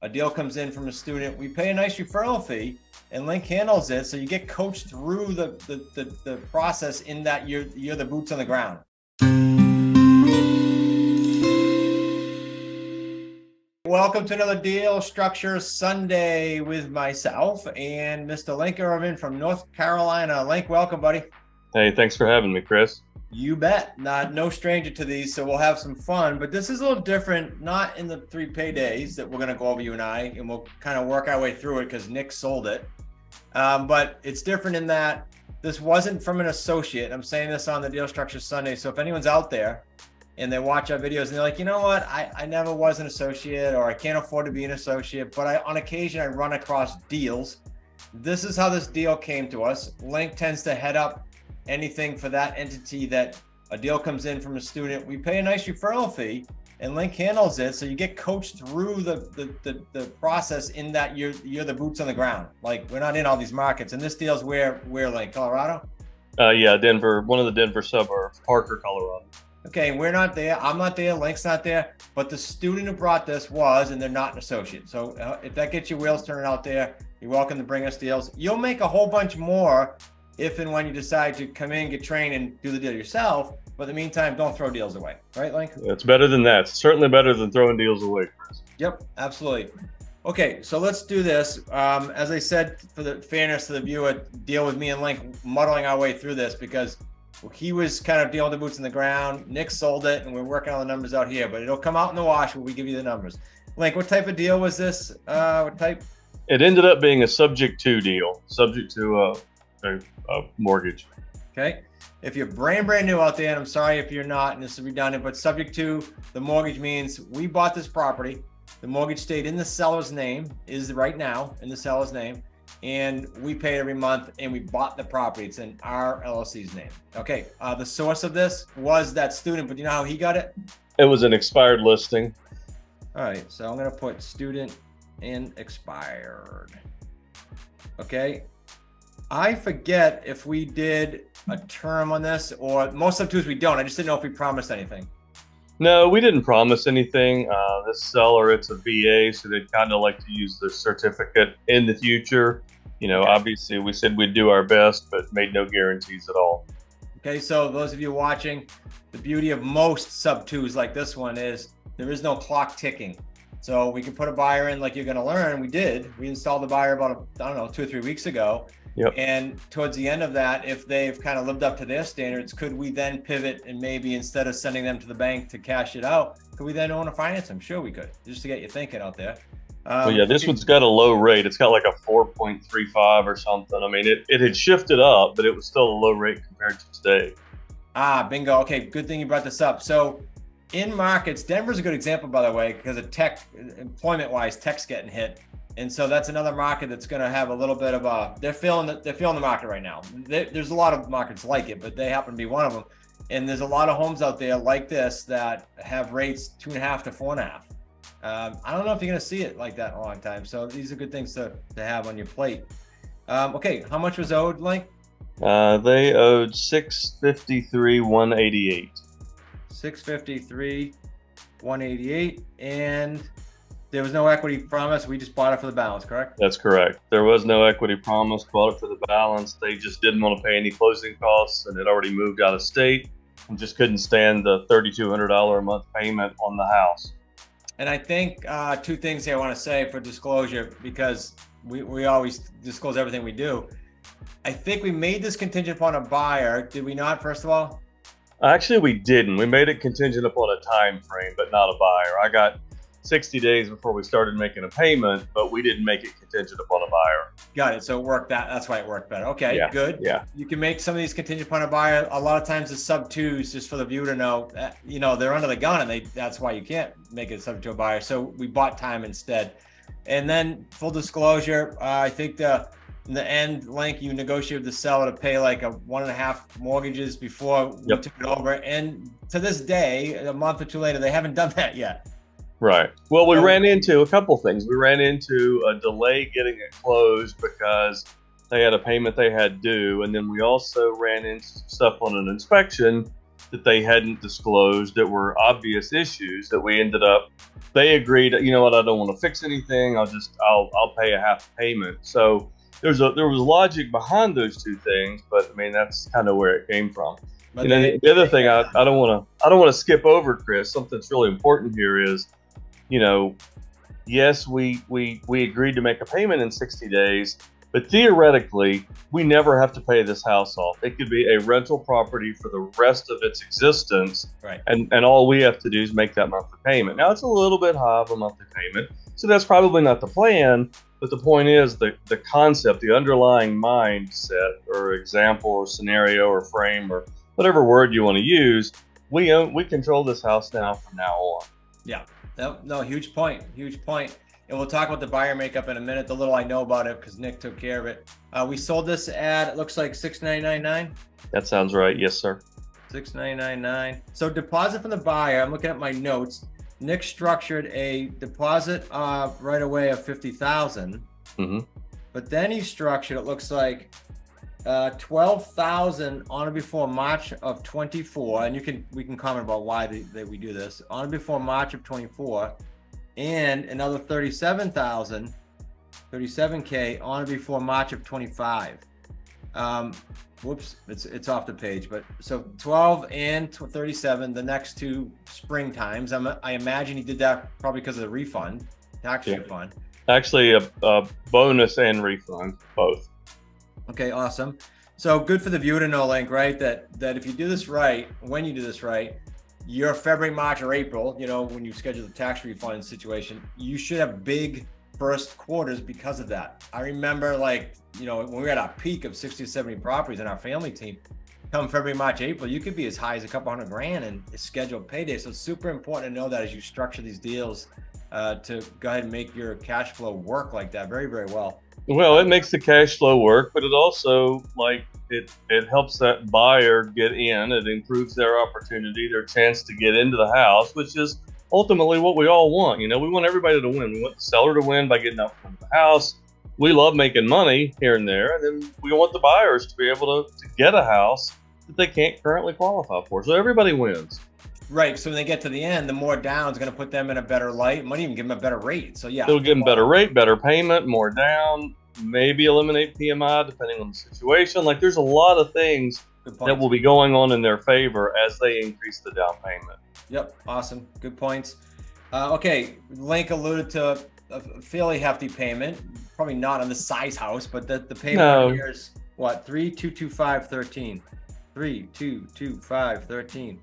a deal comes in from a student, we pay a nice referral fee, and Link handles it. So you get coached through the process in that you're the boots on the ground. Welcome to another Deal Structure Sunday with myself and Mr. Link Irvin from North Carolina. Link, welcome, buddy. Hey, thanks for having me, Chris. You bet. No stranger to these, so we'll have some fun. But this is a little different, not in the 3 paydays that we're going to go over, you and I, and we'll kind of work our way through it because Nick sold it. But it's different in that this wasn't from an associate. I'm saying this on the Deal Structure Sunday. So if anyone's out there and they watch our videos and they're like, you know what, I never was an associate, or I can't afford to be an associate, but on occasion I run across deals. This is how this deal came to us. Link tends to head up anything for that entity that a deal comes in from a student. We pay a nice referral fee, and Link handles it. So you get coached through the process in that you're the boots on the ground. Like, we're not in all these markets, and this deal's where Link, Colorado? Yeah, Denver, one of the Denver suburbs, Parker, Colorado. Okay, we're not there. I'm not there. Link's not there. But the student who brought this was, and they're not an associate. So if that gets your wheels turning out there, you're welcome to bring us deals. You'll make a whole bunch more if and when you decide to come in, get trained, and do the deal yourself. But in the meantime, don't throw deals away. Right, Link? It's better than that. It's certainly better than throwing deals away, Chris. Yep, absolutely. Okay, so let's do this. As I said, for the fairness to the viewer, deal with me and Link muddling our way through this because he was kind of dealing with the boots in the ground. Nick sold it, and we're working on the numbers out here. But it'll come out in the wash when we give you the numbers. Link, what type of deal was this? What type? It ended up being a subject to deal, subject to a mortgage. Okay. If you're brand new out there, and I'm sorry if you're not, and this is redundant, but subject to the mortgage means we bought this property. The mortgage stayed in the seller's name, is right now in the seller's name, and we paid every month, and we bought the property. It's in our LLC's name. Okay. The source of this was that student, but you know how he got it? It was an expired listing. All right. So I'm going to put student and expired. Okay. I forget if we did a term on this, or most of the times we don't. I just didn't know if we promised anything. No, we didn't promise anything. This seller, it's a VA, so they'd kind of like to use the certificate in the future. You know, Okay. Obviously we said we'd do our best, but made no guarantees at all. Okay, so those of you watching, the beauty of most sub-twos like this one is there is no clock ticking. So we can put a buyer in like you're going to learn. We did. We installed the buyer about, I don't know, 2 or 3 weeks ago. Yep. And towards the end of that, if they've kind of lived up to their standards, could we then pivot and maybe instead of sending them to the bank to cash it out, could we then own a finance them? Sure, we could, just to get you thinking out there. Well, yeah, this one's got a low rate. It's got like a 4.35 or something. I mean, it had shifted up, but it was still a low rate compared to today. Ah, bingo. Okay, good thing you brought this up. So in markets, Denver's a good example, by the way, because of tech, employment-wise, tech's getting hit. And so that's another market that's going to have a little bit of a, they're feeling the market right now. There's a lot of markets like it, but they happen to be one of them. And there's a lot of homes out there like this that have rates 2.5 to 4.5. I don't know if you're going to see it like that in a long time. So these are good things to have on your plate. Okay, how much was owed, Link? They owed $653,188. $653,188, and there was no equity promise. We just bought it for the balance, correct? That's correct. There was no equity promise. Bought it for the balance. They just didn't want to pay any closing costs, and had already moved out of state, and just couldn't stand the $3,200 a month payment on the house. And I think 2 things here I want to say for disclosure, because we always disclose everything we do. I think we made this contingent upon a buyer. Did we not, first of all? Actually, we didn't. We made it contingent upon a time frame, but not a buyer. I got 60 days before we started making a payment, but we didn't make it contingent upon a buyer. Got it. So it worked that's why it worked better. Okay, Yeah, good. yeah. You can make some of these contingent upon a buyer. A lot of times the sub-twos, just for the viewer to know, you know, they're under the gun, and that's why you can't make it subject to a buyer. So we bought time instead. And then full disclosure, I think in the end, Link, you negotiated with the seller to pay like a 1.5 mortgages before we took it over. And to this day, a month or 2 later, they haven't done that yet. Right. Well, we ran into a couple things. We ran into a delay getting it closed because they had a payment they had due. And then we also ran into stuff on an inspection that they hadn't disclosed that were obvious issues that we ended up they agreed, you know what, I don't want to fix anything. I'll pay a half payment. So there was logic behind those two things, but I mean, that's kind of where it came from. But you know, the other thing I don't want to skip over, Chris. Something that's really important here is, you know, yes, we agreed to make a payment in 60 days, but theoretically, we never have to pay this house off. It could be a rental property for the rest of its existence, right? And all we have to do is make that monthly payment. Now, it's a little bit high of a monthly payment, so that's probably not the plan. But the point is the concept, the underlying mindset, or example, or scenario, or frame, or whatever word you want to use. We control this house now from now on. Yeah. No, huge point. And we'll talk about the buyer makeup in a minute. The little I know about it, because Nick took care of it. We sold this at, it looks like $6,999. That sounds right. Yes, sir. $6,999. So deposit from the buyer. I'm looking at my notes. Nick structured a deposit right away of $50,000. Mm-hmm. But then he structured, it looks like, $12,000 on or before March of 24, and we can comment about why that we do this, on or before March of 24, and another $37,000, $37K on or before March of 25. Whoops, it's off the page, but so 12 and 37, the next two spring times. I imagine he did that probably because of the refund, tax refund. Actually, a bonus and refund, both. Okay, awesome. So good for the viewer to know, Link, right? That if you do this right, when you do this right, your February, March, or April, you know, when you schedule the tax refund situation, you should have big first quarters because of that. I remember, like, you know, when we were at our peak of 60 to 70 properties in our family team, come February, March, April, you could be as high as a couple $100,000 in scheduled payday. So it's super important to know that as you structure these deals to go ahead and make your cash flow work like that very, very well. Well, it makes the cash flow work, but it also, like, it helps that buyer get in. It improves their opportunity, their chance to get into the house, which is ultimately what we all want. You know, we want everybody to win. We want the seller to win by getting out from the house. We love making money here and there, and then we want the buyers to be able to get a house that they can't currently qualify for. So everybody wins. Right. So when they get to the end, the more down is going to put them in a better light. Might even give them a better rate. So yeah, it'll give them better rate, better payment, more down, maybe eliminate PMI depending on the situation. Like, there's a lot of things that will be going on in their favor as they increase the down payment. Yep. Awesome. Good points. Okay. Link alluded to a fairly hefty payment, probably not on the size house, but the payment here is what? 3,225.13. 3,225.13.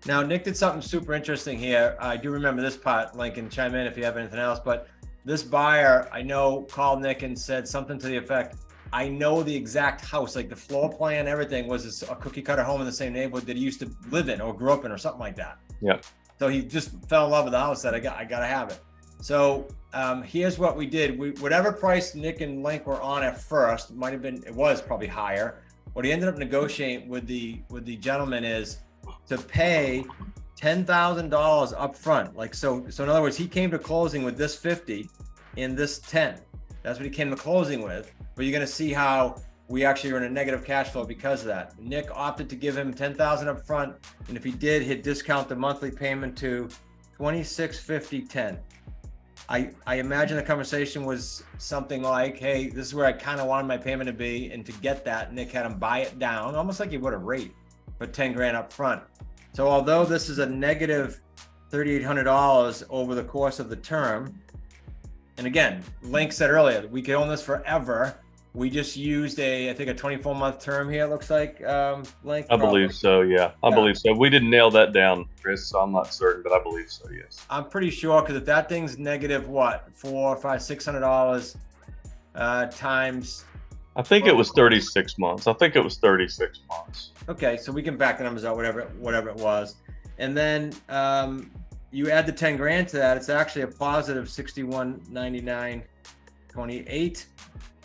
Now, Nick did something super interesting here. I do remember this part. Lincoln, chime in if you have anything else. But this buyer, I know, called Nick and said something to the effect, I know the exact house, like the floor plan, everything was a cookie cutter home in the same neighborhood that he used to live in or grew up in or something like that. Yeah. So he just fell in love with the house, that I got to have it. So here's what we did. Whatever price Nick and Link were on at first, it was probably higher. What he ended up negotiating with the gentleman is to pay $10,000 up front. Like, so in other words, he came to closing with this 50 and this 10. That's what he came to closing with. But you're going to see how we actually are in a negative cash flow because of that. Nick opted to give him $10,000 up front, and if he did, he'd discount the monthly payment to $2,650.10. I imagine the conversation was something like, hey, this is where I kind of wanted my payment to be, and to get that, Nick had him buy it down, almost like he would a rate, but 10 grand up front. So although this is a negative $3,800 over the course of the term, and again, Link said earlier, we could own this forever. We just used I think a 24-month term here, it looks like, Link. I believe so, yeah. I believe so. We didn't nail that down, Chris, so I'm not certain, but I believe so, yes. I'm pretty sure, because if that thing's negative, what, $400, $500, $600 times... I think it was 36 months. I think it was 36 months. Okay, so we can back the numbers out, whatever it was. And then you add the 10 grand to that, it's actually a positive $61.99.28.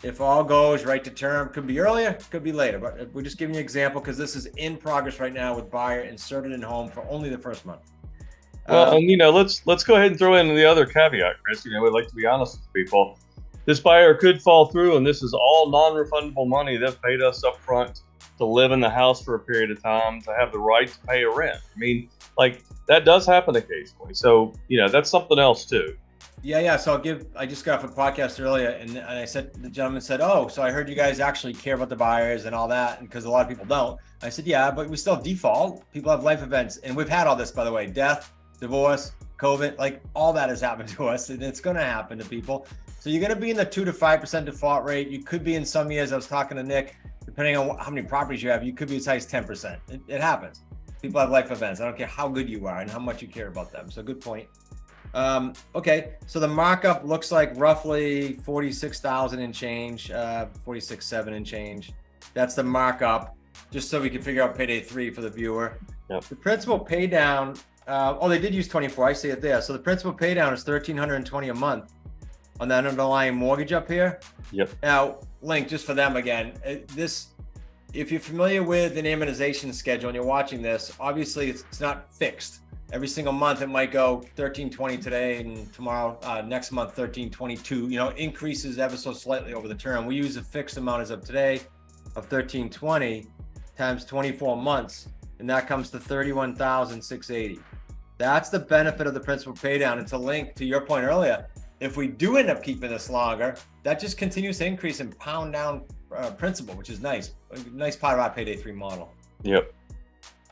If all goes right to term, could be earlier, could be later, but we're just giving you an example because this is in progress right now with buyer inserted in home for only the first month. Well, and let's go ahead and throw in the other caveat, Chris. We'd like to be honest with people. This buyer could fall through, and this is all non-refundable money they've paid us up front to live in the house for a period of time, to have the right to pay a rent. I mean, like, that does happen occasionally. So, you know, that's something else too. Yeah. So I just got off a podcast earlier, and I said, the gentleman said, "Oh, so I heard you guys actually care about the buyers and all that," and because a lot of people don't. I said, "Yeah, but we still have default. People have life events, and we've had all this, by the way, death, divorce, COVID, like all that has happened to us, and it's going to happen to people. So you're going to be in the 2 to 5% default rate. You could be in some years. I was talking to Nick, depending on how many properties you have, you could be as high as 10%. It happens. People have life events. I don't care how good you are and how much you care about them. So good point. Okay, so the markup looks like roughly 46,000 and change, 46.7 and change. That's the markup, just so we can figure out payday 3 for the viewer. Yep. The principal pay down, they did use 24. I see it there. So the principal pay down is $1,320 a month on that underlying mortgage up here. Yep. Now, Link, just for them again, if you're familiar with an amortization schedule and you're watching this, obviously it's not fixed. Every single month it might go 1320 today, and tomorrow, next month 1322. You know, it increases ever so slightly over the term. We use a fixed amount as of today of 1320 times 24 months, and that comes to 31,680. That's the benefit of the principal pay down. And to Link, to your point earlier, if we do end up keeping this longer, that just continues to increase and pound down principal, which is nice. A nice part of our payday 3 model. Yep.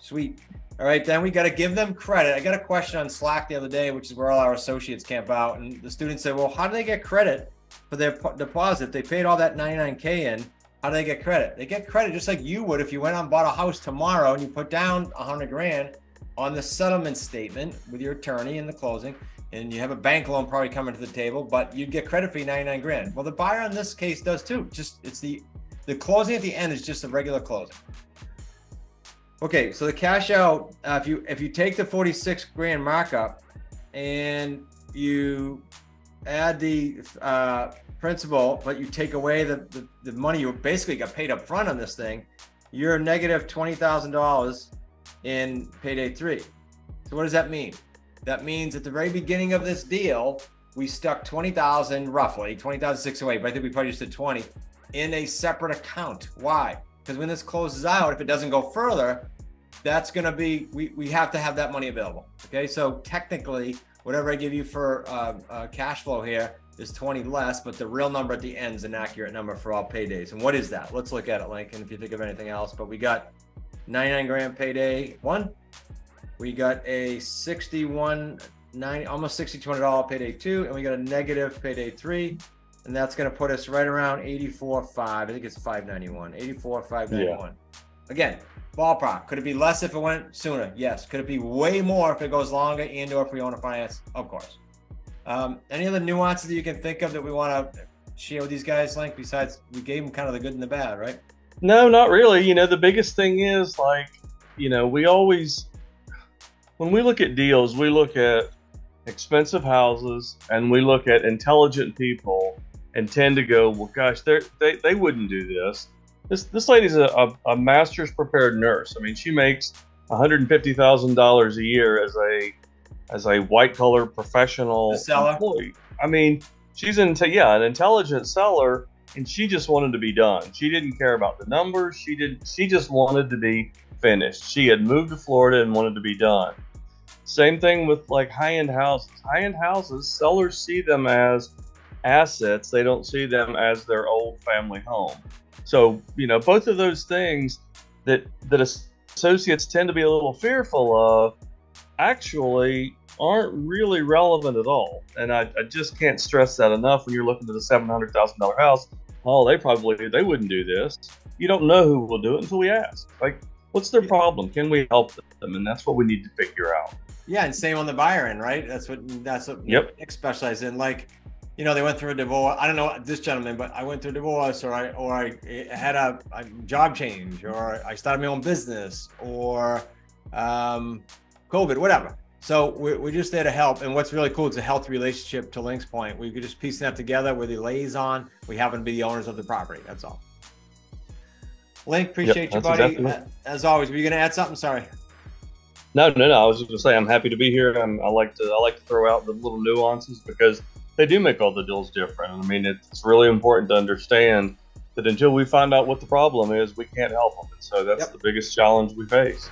Sweet. All right, then we got to give them credit. I got a question on Slack the other day, which is where all our associates camp out, and the student said, well, how do they get credit for their deposit? They paid all that 99K in. How do they get credit? They get credit just like you would if you went out and bought a house tomorrow and you put down 100 grand on the settlement statement with your attorney in the closing, and you have a bank loan probably coming to the table, but you'd get credit for your 99 grand. Well, the buyer in this case does too. Just it's the closing at the end is just a regular closing. Okay, so the cash out, if you take the 46 grand markup and you add the principal, but you take away the money you basically got paid up front on this thing, you're negative $20,000 in payday 3. So what does that mean? That means at the very beginning of this deal, we stuck 20,000 roughly, 20,608, but I think we probably just did 20 in a separate account. Why? Because when this closes out, if it doesn't go further, that's going to be, we have to have that money available. Okay, so technically, whatever I give you for cash flow here is 20 less, but the real number at the end is an accurate number for all paydays. And what is that? Let's look at it, Lincoln, if you think of anything else. But we got 99 grand payday 1. We got a almost $6,200 payday 2, and we got a negative payday 3. And that's going to put us right around 84.5. I think it's 591. 84,591. Yeah. Again, ballpark. Could it be less if it went sooner? Yes. Could it be way more if it goes longer and/or if we own a finance? Of course. Any other nuances that you can think of that we want to share with these guys, Link? Besides, we gave them kind of the good and the bad, right? No, not really. You know, the biggest thing is, like, you know, we always, when we look at deals, we look at expensive houses and we look at intelligent people and tend to go, well, gosh, they wouldn't do this. This lady's a master's prepared nurse. I mean, she makes $150,000 a year as a white collar professional employee. I mean, she's an intelligent seller, and she just wanted to be done. She didn't care about the numbers. She just wanted to be finished. She had moved to Florida and wanted to be done. Same thing with like high-end houses. High-end houses, sellers see them as assets. They don't see them as their old family home. So, you know, both of those things that associates tend to be a little fearful of actually aren't really relevant at all. And I just can't stress that enough when you're looking at a $700,000 house. Oh, they wouldn't do this. You don't know who will do it until we ask. Like, what's their problem? Can we help them? And that's what we need to figure out. Yeah, and same on the buyer end, right? That's what yep. Nick specializes in. Like, you know, they went through a divorce. I don't know this gentleman, but I went through a divorce, or I had a job change, or I started my own business, or COVID, whatever. So we're just there to help. And what's really cool is a healthy relationship, to Link's point. We could just piece that together. We're the liaison. We happen to be the owners of the property. That's all. Link, appreciate you, buddy. Exactly. As always, were you going to add something? Sorry. No. I was just going to say I'm happy to be here. I like to throw out the little nuances because they do make all the deals different. I mean, it's really important to understand that until we find out what the problem is, we can't help them. And so that's the biggest challenge we face.